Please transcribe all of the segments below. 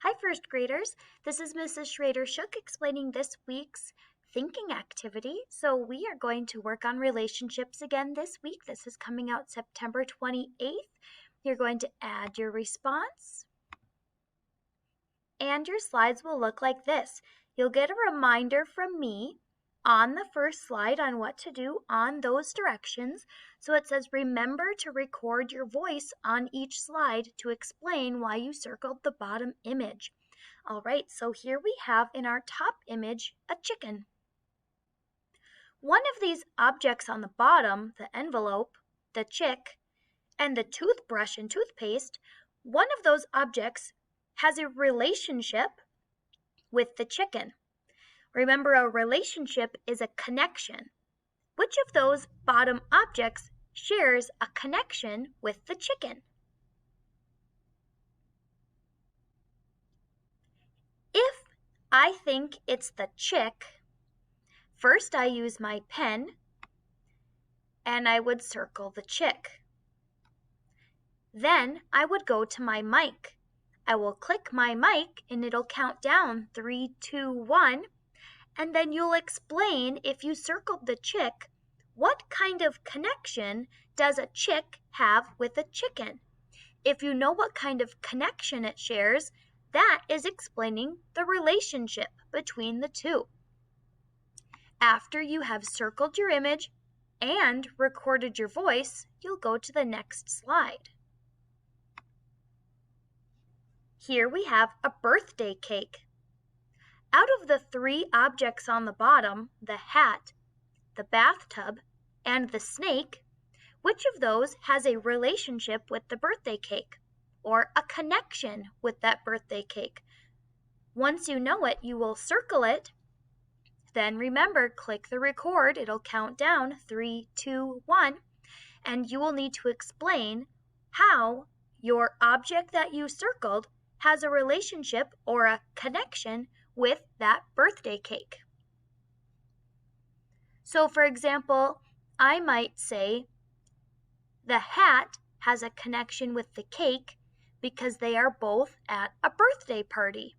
Hi, first graders. This is Mrs. Schrader-Shook explaining this week's thinking activity. So we are going to work on relationships again this week. This is coming out September 28th. You're going to add your response. And your slides will look like this. You'll get a reminder from me on the first slide on what to do on those directions. So it says, remember to record your voice on each slide to explain why you circled the bottom image. All right, so here we have in our top image a chicken. One of these objects on the bottom, the envelope, the chick, and the toothbrush and toothpaste, one of those objects has a relationship with the chicken. Remember, a relationship is a connection. Which of those bottom objects shares a connection with the chicken? If I think it's the chick, first I use my pen and I would circle the chick. Then I would go to my mic. I will click my mic and it'll count down 3, 2, 1. And then you'll explain, if you circled the chick, what kind of connection does a chick have with a chicken? If you know what kind of connection it shares, that is explaining the relationship between the two. After you have circled your image and recorded your voice, you'll go to the next slide. Here we have a birthday cake. Out of the 3 objects on the bottom, the hat, the bathtub, and the snake, which of those has a relationship with the birthday cake or a connection with that birthday cake? Once you know it, you will circle it. Then remember, click the record. It'll count down 3, 2, 1, and you will need to explain how your object that you circled has a relationship or a connection with that birthday cake. So for example, I might say the hat has a connection with the cake because they are both at a birthday party.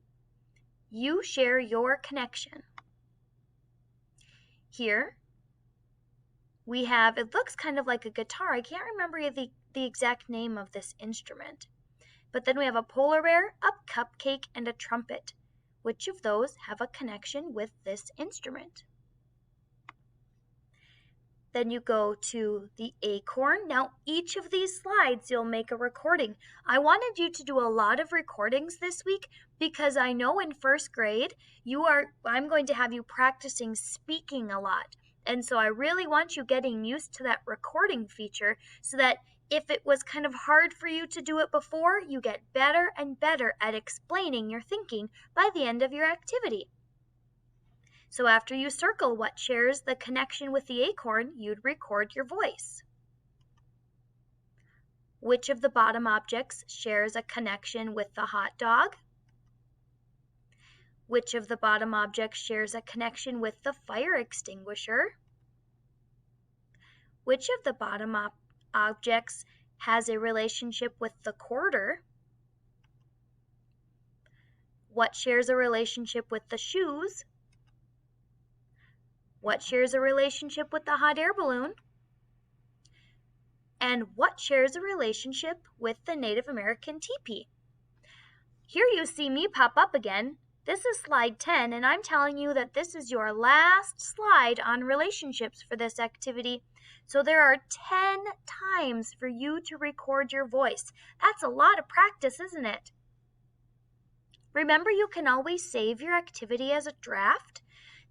You share your connection. Here we have, it looks kind of like a guitar. I can't remember the exact name of this instrument. But then we have a polar bear, a cupcake, and a trumpet. Which of those have a connection with this instrument? Then you go to the acorn. Now, each of these slides, you'll make a recording. I wanted you to do a lot of recordings this week because I know in first grade, I'm going to have you practicing speaking a lot. And so I really want you getting used to that recording feature so that if it was kind of hard for you to do it before, you get better and better at explaining your thinking by the end of your activity. So after you circle what shares the connection with the acorn, you'd record your voice. Which of the bottom objects shares a connection with the hot dog? Which of the bottom objects shares a connection with the fire extinguisher? Which of the bottom objects has a relationship with the quarter? What shares a relationship with the shoes? What shares a relationship with the hot air balloon? And what shares a relationship with the Native American teepee? Here you see me pop up again. This is slide 10, and I'm telling you that this is your last slide on relationships for this activity. So there are 10 times for you to record your voice. That's a lot of practice, isn't it? Remember, you can always save your activity as a draft.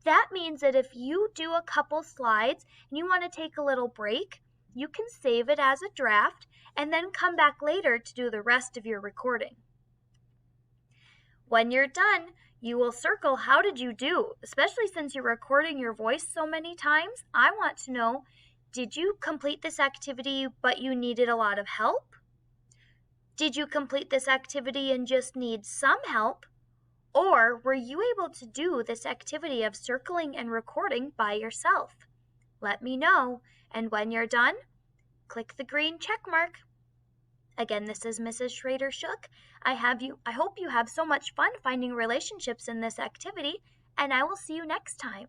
That means that if you do a couple slides and you want to take a little break, you can save it as a draft and then come back later to do the rest of your recording. When you're done, you will circle how did you do, especially since you're recording your voice so many times. I want to know, did you complete this activity but you needed a lot of help? Did you complete this activity and just need some help? Or were you able to do this activity of circling and recording by yourself? Let me know, and when you're done, click the green check mark. Again, this is Mrs. Schrader Shook. I hope you have so much fun finding relationships in this activity, and I will see you next time.